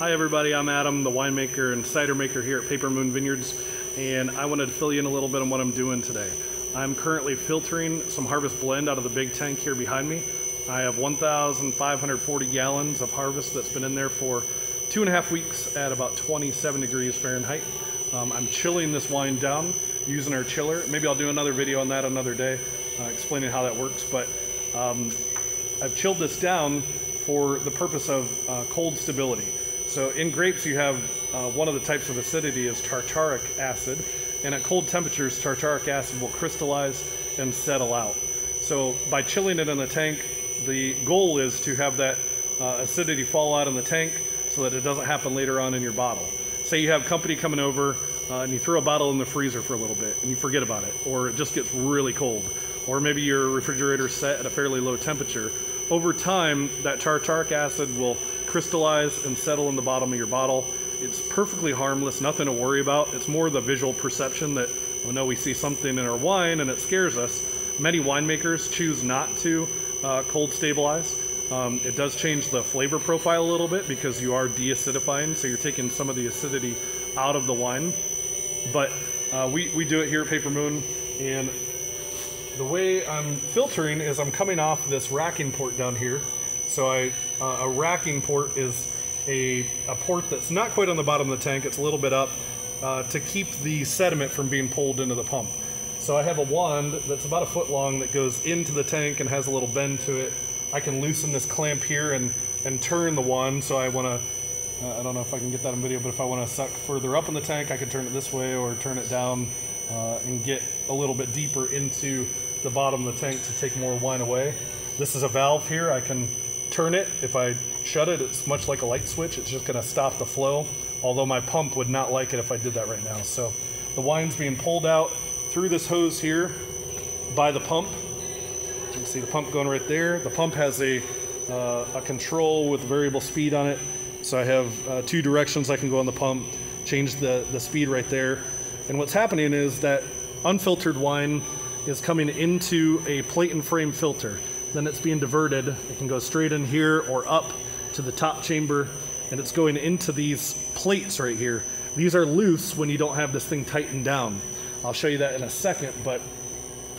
Hi everybody, I'm Adam, the winemaker and cider maker here at Paper Moon Vineyards, and I wanted to fill you in a little bit on what I'm doing today. I'm currently filtering some harvest blend out of the big tank here behind me. I have 1,540 gallons of harvest that's been in there for 2.5 weeks at about 27 degrees Fahrenheit. I'm chilling this wine down using our chiller. Maybe I'll do another video on that another day, explaining how that works, but I've chilled this down for the purpose of cold stability. So in grapes you have one of the types of acidity is tartaric acid, and at cold temperatures tartaric acid will crystallize and settle out. So by chilling it in the tank, the goal is to have that acidity fall out in the tank so that it doesn't happen later on in your bottle. Say you have company coming over and you throw a bottle in the freezer for a little bit and you forget about it, or it just gets really cold, or maybe your refrigerator's set at a fairly low temperature. Over time, that tartaric acid will crystallize and settle in the bottom of your bottle. It's perfectly harmless, nothing to worry about. It's more the visual perception that, oh no, we see something in our wine and it scares us. Many winemakers choose not to cold stabilize. It does change the flavor profile a little bit because you are deacidifying, so you're taking some of the acidity out of the wine. But we do it here at Paper Moon, and the way I'm filtering is I'm coming off this racking port down here. So a racking port is a port that's not quite on the bottom of the tank, it's a little bit up to keep the sediment from being pulled into the pump. So I have a wand that's about 1 foot long that goes into the tank and has a little bend to it. I can loosen this clamp here and turn the wand, so I want to, I don't know if I can get that in video, but if I want to suck further up in the tank, I can turn it this way or turn it down and get a little bit deeper into the bottom of the tank to take more wine away. This is a valve here. I can turn it. If I shut it, it's much like a light switch. It's just going to stop the flow, although my pump would not like it if I did that right now. So the wine's being pulled out through this hose here by the pump. You can see the pump going right there. The pump has a control with variable speed on it. So I have 2 directions I can go on the pump, change the speed right there. And what's happening is that unfiltered wine is coming into a plate and frame filter. Then it's being diverted. It can go straight in here or up to the top chamber, and it's going into these plates right here. These are loose when you don't have this thing tightened down. I'll show you that in a second, but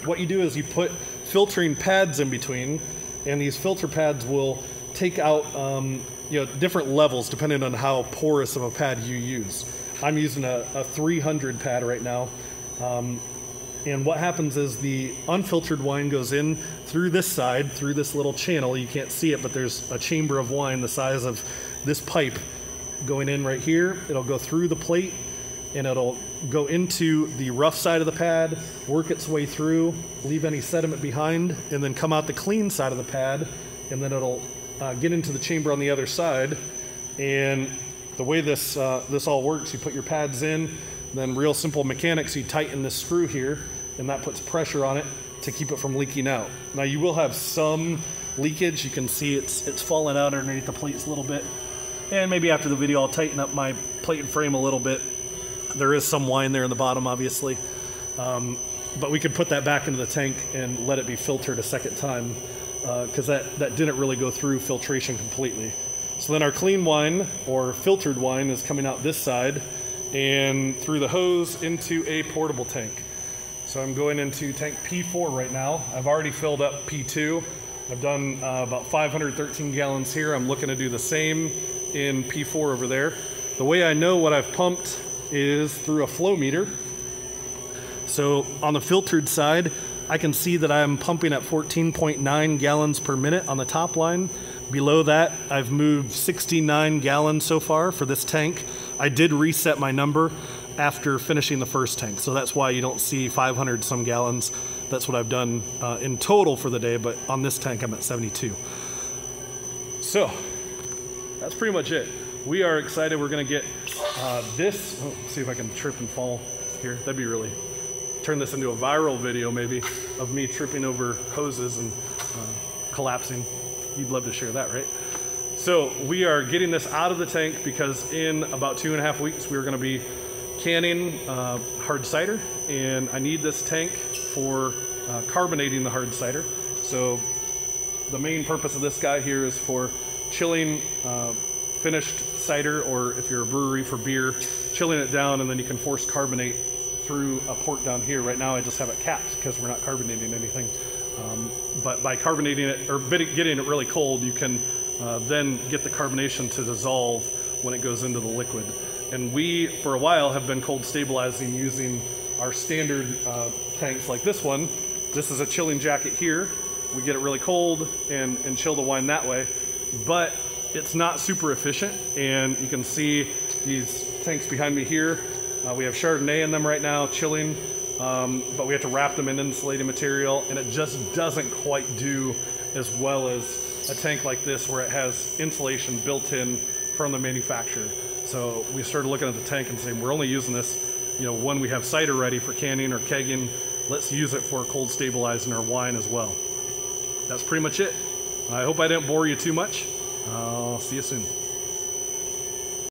what you do is you put filtering pads in between, and these filter pads will take out different levels depending on how porous of a pad you use. I'm using a 300 pad right now. And what happens is the unfiltered wine goes in through this side, through this little channel. You can't see it, but there's a chamber of wine the size of this pipe going in right here. It'll go through the plate and it'll go into the rough side of the pad, work its way through, leave any sediment behind, and then come out the clean side of the pad, and then it'll get into the chamber on the other side. And the way this all works, you put your pads in, then real simple mechanics, you tighten this screw here, and that puts pressure on it to keep it from leaking out. Now you will have some leakage. You can see it's falling out underneath the plates a little bit. And maybe after the video I'll tighten up my plate and frame a little bit. There is some wine there in the bottom, obviously. But we could put that back into the tank and let it be filtered a second time, because that didn't really go through filtration completely. So then our clean wine, or filtered wine, is coming out this side and through the hose into a portable tank. So I'm going into tank P4 right now. I've already filled up P2. I've done about 513 gallons here. I'm looking to do the same in P4 over there. The way I know what I've pumped is through a flow meter. So on the filtered side, I can see that I'm pumping at 14.9 gallons per minute on the top line. Below that, I've moved 69 gallons so far for this tank. I did reset my number after finishing the first tank, so that's why you don't see 500 some gallons. That's what I've done in total for the day, but on this tank I'm at 72. So that's pretty much it. We are excited. We're gonna get this, see if I can trip and fall here. That'd be really, turn this into a viral video maybe of me tripping over hoses and collapsing. You'd love to share that, right? So we are getting this out of the tank because in about 2.5 weeks we're going to be canning hard cider, and I need this tank for carbonating the hard cider. So the main purpose of this guy here is for chilling finished cider, or if you're a brewery for beer, chilling it down, and then you can force carbonate through a port down here. Right now I just have it capped because we're not carbonating anything. But by carbonating it, or getting it really cold, you can then get the carbonation to dissolve when it goes into the liquid. And we, for a while, have been cold stabilizing using our standard tanks like this one. This is a chilling jacket here. We get it really cold and chill the wine that way. But it's not super efficient, and you can see these tanks behind me here. We have Chardonnay in them right now, chilling, but we have to wrap them in insulating material, and it just doesn't quite do as well as a tank like this where it has insulation built in from the manufacturer. So we started looking at the tank and saying, we're only using this, when we have cider ready for canning or kegging. Let's use it for cold stabilizing our wine as well. That's pretty much it. I hope I didn't bore you too much. I'll see you soon.